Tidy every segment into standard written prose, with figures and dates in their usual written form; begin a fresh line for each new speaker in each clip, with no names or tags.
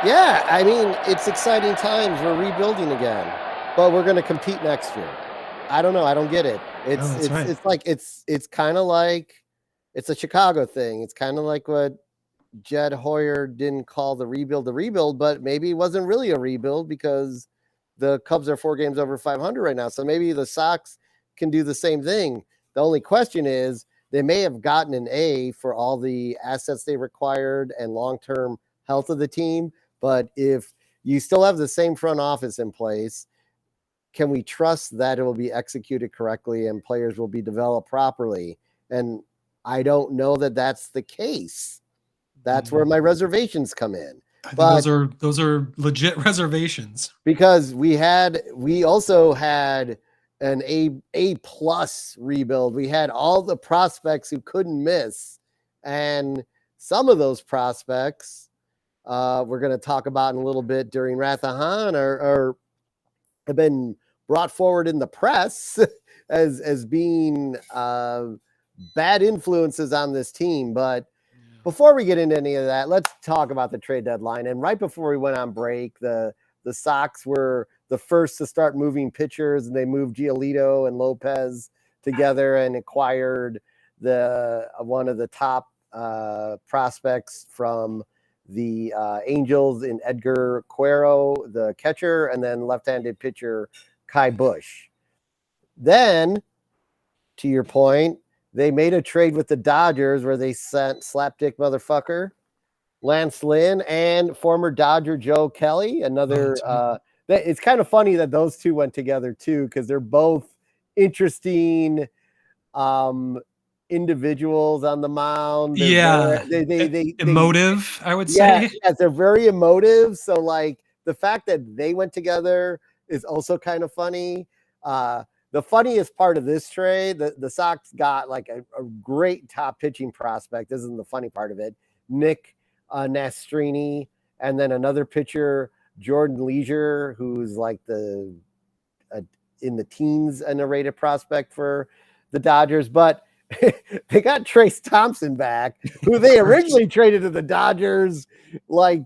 Yeah, I mean, it's exciting times. We're rebuilding again, but we're going to compete next year. I don't know. I don't get it.
Oh,
It's
that's
it's
right.
it's like it's kind of like it's a Chicago thing. It's kind of like what Jed Hoyer didn't call the rebuild, but maybe it wasn't really a rebuild because the Cubs are 4 games over 500 right now. So maybe the Sox can do the same thing. The only question is they may have gotten an A for all the assets they required and long-term health of the team, but if you still have the same front office in place, can we trust that it will be executed correctly and players will be developed properly? And I don't know that that's the case. That's where my reservations come in.
I think
But
those are legit reservations.
because we also had an A plus rebuild. We had all the prospects who couldn't miss, and some of those prospects we're going to talk about in a little bit during Rathahan are have been brought forward in the press as being bad influences on this team. But before we get into any of that, let's talk about the trade deadline. And right before we went on break, the Sox were the first to start moving pitchers, and they moved Giolito and Lopez together and acquired the one of the top prospects from the Angels in Edgar Cuero, the catcher, and then left-handed pitcher Kai Bush. Then, to your point, they made a trade with the Dodgers where they sent slapdick motherfucker Lance Lynn and former Dodger Joe Kelly. Another, it's kind of funny that those two went together too because they're both interesting individuals on the mound. They're
Yeah,
they
emotive, I would
yeah,
say.
yes, they're very emotive. So like the fact that they went together is also kind of funny. The funniest part of this trade, the Sox got like a great top pitching prospect. This isn't the funny part of it. Nick Nastrini, and then another pitcher, Jordan Leisure, who's like the in the teens a rated prospect for the Dodgers. But they got Trace Thompson back, who they originally traded to the Dodgers like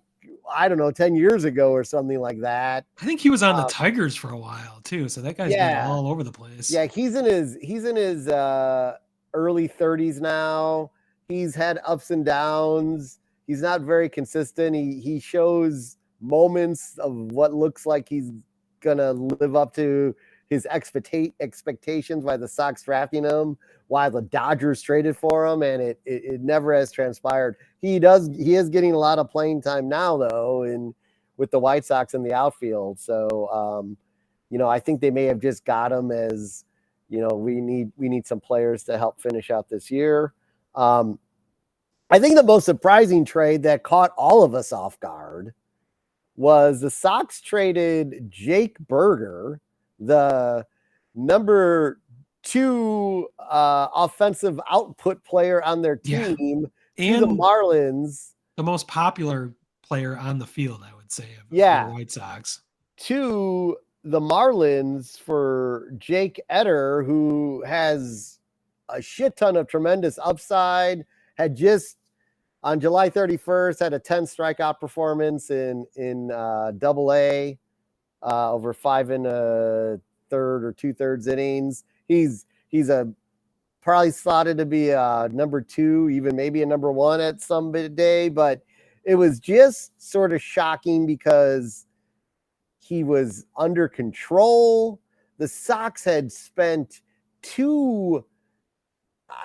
I don't know 10 years ago or something like that.
I think he was on the Tigers for a while too, so that guy's been
Yeah,
all over the place.
yeah, he's in his early 30s now. He's had ups and downs. He's not very consistent. He shows moments of what looks like he's gonna live up to his expectations by the Sox drafting him, while the Dodgers traded for him, and it never has transpired. He is getting a lot of playing time now though, in with the White Sox in the outfield. So I think they may have just got him as, we need some players to help finish out this year. I think the most surprising trade that caught all of us off guard was the Sox traded Jake Berger, the number 2 offensive output player on their
Yeah,
team, to the
and
Marlins.
the most popular player on the field, I would say, of the
Yeah,
White Sox.
to the Marlins for Jake Eder, who has a shit ton of tremendous upside, had just on July 31st had a 10 strikeout performance in Double A, over 5 1/3 or 2/3 innings. He's a probably slotted to be a number 2, even maybe a number 1 at some day, but it was just sort of shocking because he was under control. The Sox had spent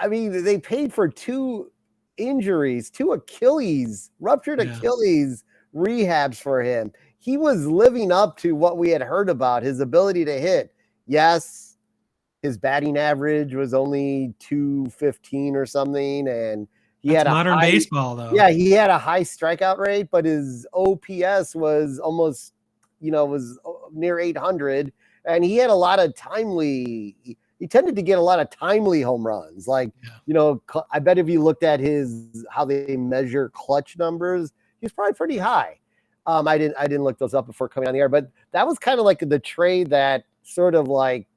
they paid for 2 injuries, 2 ruptured
Yeah,
Achilles rehabs for him. He was living up to what we had heard about his ability to hit. Yes, his batting average was only 215 or something, and he
that's
had a
modern
high
baseball, though.
yeah, he had a high strikeout rate, but his OPS was almost, was near 800, and he had a lot of timely. He tended to get a lot of timely home runs. Like,
Yeah.
I bet if you looked at how they measure clutch numbers, he's probably pretty high. I didn't look those up before coming on the air, but that was kind of like the trade that sort of like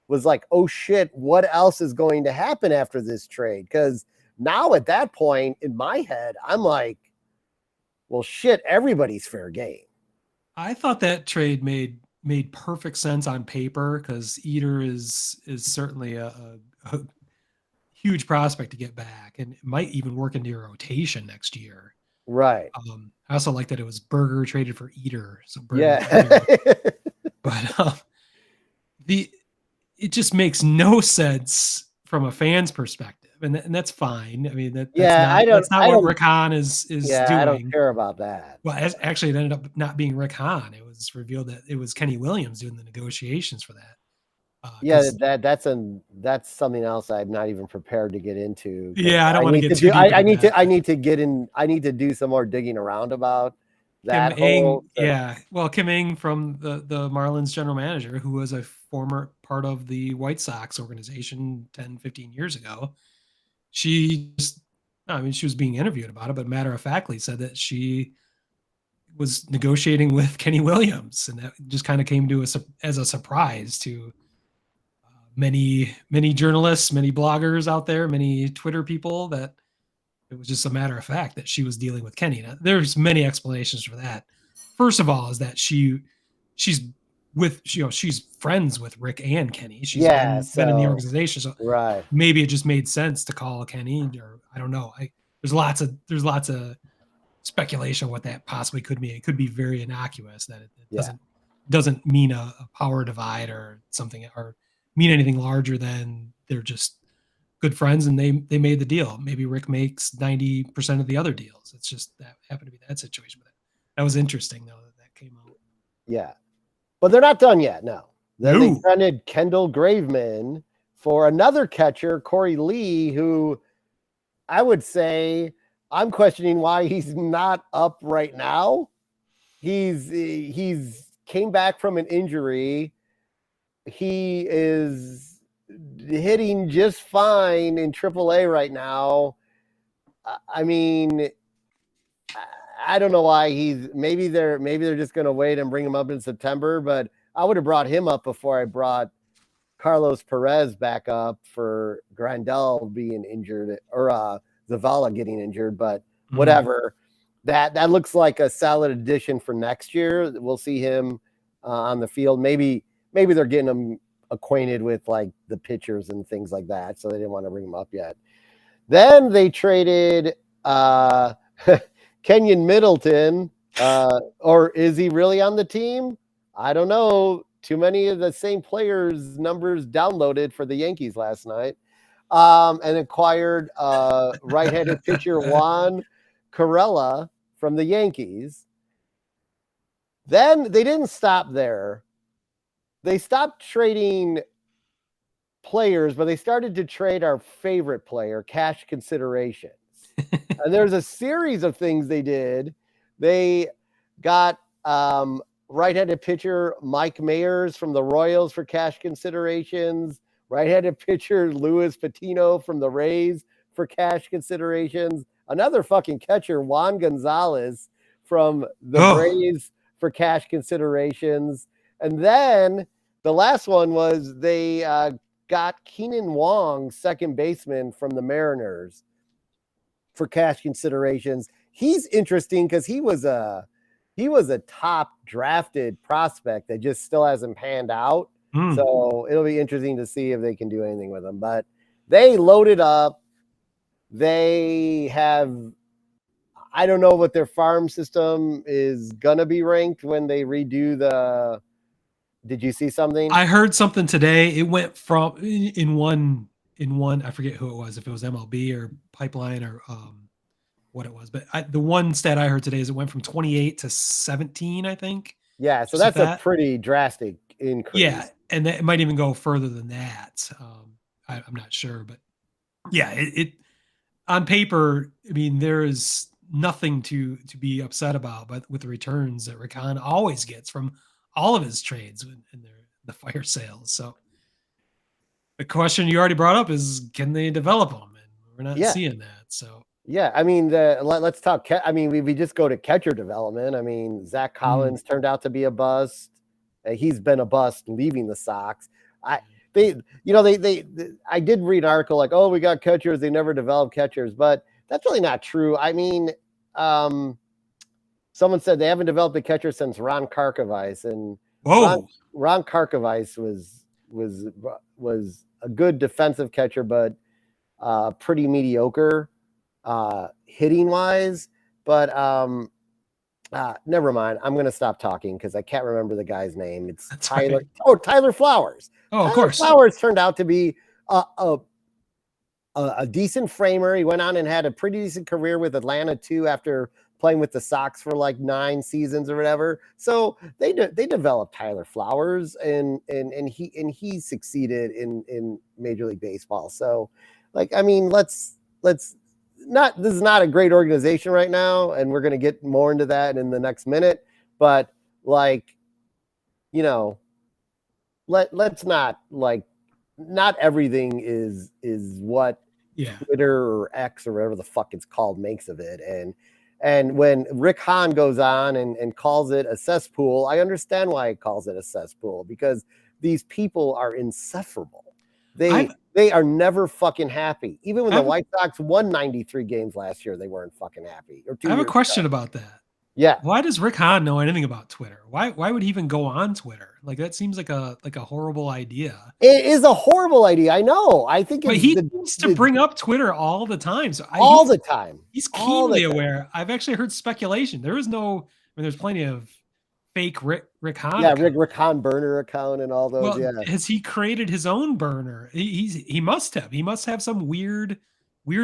was like, oh shit, what else is going to happen after this trade? Because now at that point in my head, I'm like, Well, shit, everybody's fair game.
I thought that trade made perfect sense on paper because Eater is certainly a huge prospect to get back, and it might even work into your rotation next year.
Right.
I also like that it was Berger traded for Eater, so Berger.
Yeah.
But it just makes no sense from a fan's perspective, and that's fine. I mean that's
Yeah,
not
I
what
don't
Rick Hahn is
yeah, I don't
doing.
care about that.
Well, actually, it ended up not being Rick Hahn. It was revealed that it was Kenny Williams doing the negotiations for that.
Yeah,
Because
that's something else I'm not even prepared to get into because
yeah, I don't
I
want to
need
get
to
too
do
deep into that.
I need to get in I need to do some more digging around about
Kim
that
Ng,
whole
yeah. Well, Kim Ng from the Marlins general manager, who was a former part of the White Sox organization 10, 15 years ago. She just, I mean, she was being interviewed about it, but matter of factly said that she was negotiating with Kenny Williams. And that just kind of came to us as a surprise to many journalists, many bloggers out there, many Twitter people, that it was just a matter of fact that she was dealing with Kenny. Now, there's many explanations for that. First of all, is that she's she's friends with Rick and Kenny. She's
yeah,
been in the
so
organization, so
right.
maybe it just made sense to call Kenny, or I don't know. There's lots of speculation on what that possibly could mean. It could be very innocuous, that it
Yeah.
doesn't mean a power divide or something, or mean anything larger than they're just good friends and they made the deal. Maybe Rick makes 90% of the other deals. It's just that happened to be that situation. But that was interesting though that came out.
Yeah. But they're not done yet, no. Then they
No.
trended Kendall Graveman for another catcher, Corey Lee, who I would say I'm questioning why he's not up right now. He's came back from an injury. He is hitting just fine in AAA right now. I mean, I don't know why maybe they're just going to wait and bring him up in September, but I would have brought him up before I brought Carlos Perez back up for Grandel being injured, or Zavala getting injured, but whatever. That looks like a solid addition for next year. We'll see him on the field. Maybe they're getting him acquainted with like the pitchers and things like that, so they didn't want to bring him up yet. Then they traded Kenyon Middleton, or is he really on the team? I don't know. Too many of the same players' numbers downloaded for the Yankees last night, and acquired right-handed pitcher Juan Corella from the Yankees. Then they didn't stop there. They stopped trading players, but they started to trade our favorite player, cash considerations. And there's a series of things they did. They got right-handed pitcher Mike Mayers from the Royals for cash considerations, right-handed pitcher Luis Patino from the Rays for cash considerations, another fucking catcher Juan Gonzalez from the Braves for cash considerations. And then the last one was they got Keenan Wong, second baseman from the Mariners, for cash considerations. He's interesting because he was a top drafted prospect that just still hasn't panned out. So it'll be interesting to see if they can do anything with him. But they loaded up. They have, I don't know what their farm system is gonna be ranked when they redo the. Did you see something?
I heard something today. It went from in one I forget who it was, if it was MLB or Pipeline or what it was, but the one stat I heard today is it went from 28 to 17, I think.
Yeah, so that's a pretty drastic increase.
Yeah, and it might even go further than that. I'm not sure, but yeah, it on paper, I mean, there is nothing to be upset about, but with the returns that Rick Hahn always gets from all of his trades and the fire sales. So the question you already brought up is, can they develop them? And we're not seeing that. So
yeah, I mean, let's talk. I mean, we just go to catcher development. I mean, Zach Collins turned out to be a bust. He's been a bust leaving the Sox. I did read an article like, oh, we got catchers, they never develop catchers, but that's really not true. I mean, someone said they haven't developed a catcher since Ron Karkovice, and
Whoa.
Ron Karkovice was a good defensive catcher, but pretty mediocre hitting wise. But never mind. I'm gonna stop talking because I can't remember the guy's name. It's
That's
Tyler.
right.
Oh, Tyler Flowers.
Oh, of
Tyler
course.
Flowers turned out to be a decent framer. He went on and had a pretty decent career with Atlanta too, after playing with the Sox for like 9 seasons or whatever. So they developed Tyler Flowers, and he succeeded in Major League Baseball. So, like, I mean, let's not. This is not a great organization right now, and we're going to get more into that in the next minute. But like, you know, let's not like. Not everything is what Twitter or X or whatever the fuck it's called makes of it. And when Rick Hahn goes on and calls it a cesspool, I understand why he calls it a cesspool, because these people are insufferable. They are never fucking happy. Even when the White Sox won 93 games last year, they weren't fucking happy. Or 2
I have a
years
question
ago.
about that.
Yeah.
Why does Rick Hahn know anything about Twitter? Why would he even go on Twitter? Like, that seems like a horrible idea.
It is a horrible idea. I know. I think
But
it's
he seems to bring up Twitter all the time. So
all the time.
He's keenly aware. I've actually heard speculation. There is no, I mean, there's plenty of fake Rick Hahn.
Yeah, Rick Hahn burner account and all those.
Well,
yeah.
Has he created his own burner? He must have. He must have some weird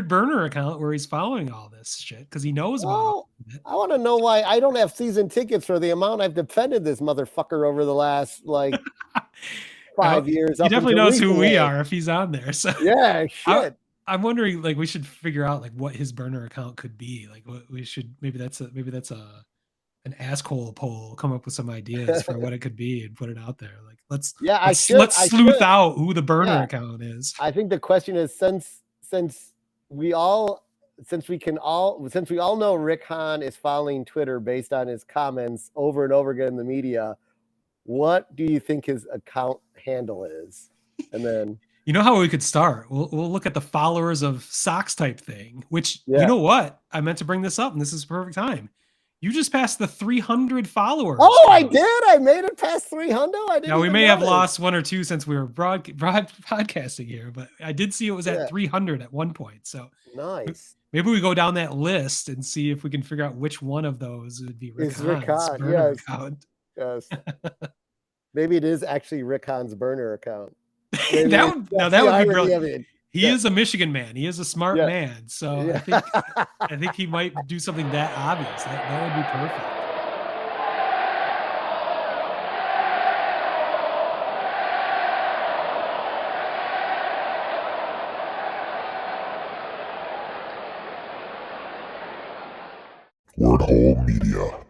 burner account where he's following all this shit because he knows about all of it.
I want to know why I don't have season tickets for the amount I've defended this motherfucker over the last like 5 years.
He definitely knows who we are if he's on there. So
yeah, shit.
I'm wondering, like, we should figure out like what his burner account could be. Like, what we should maybe that's an asshole poll. Come up with some ideas for what it could be and put it out there. Like, let's sleuth out who the burner account is.
I think the question is, since we all know Rick Hahn is following Twitter based on his comments over and over again in the media, what do you think his account handle is? And then
you know how we could start? We'll look at the followers of Sox type thing, which, you know what? I meant to bring this up, and this is the perfect time. You just passed the 300 followers.
Oh, I did. I made it past 300. I didn't.
Now, we may have lost 1 or 2 since we were podcasting here, but I did see it was at 300 at one point. So
nice.
Maybe we go down that list and see if we can figure out which one of those would be Rick Hahn's burner account.
Yes. Maybe it is actually Rick Hahn's burner account.
that would be brilliant. He is a Michigan man. He is a smart man. So I think he might do something that obvious. That would be perfect.
Word Hole Media.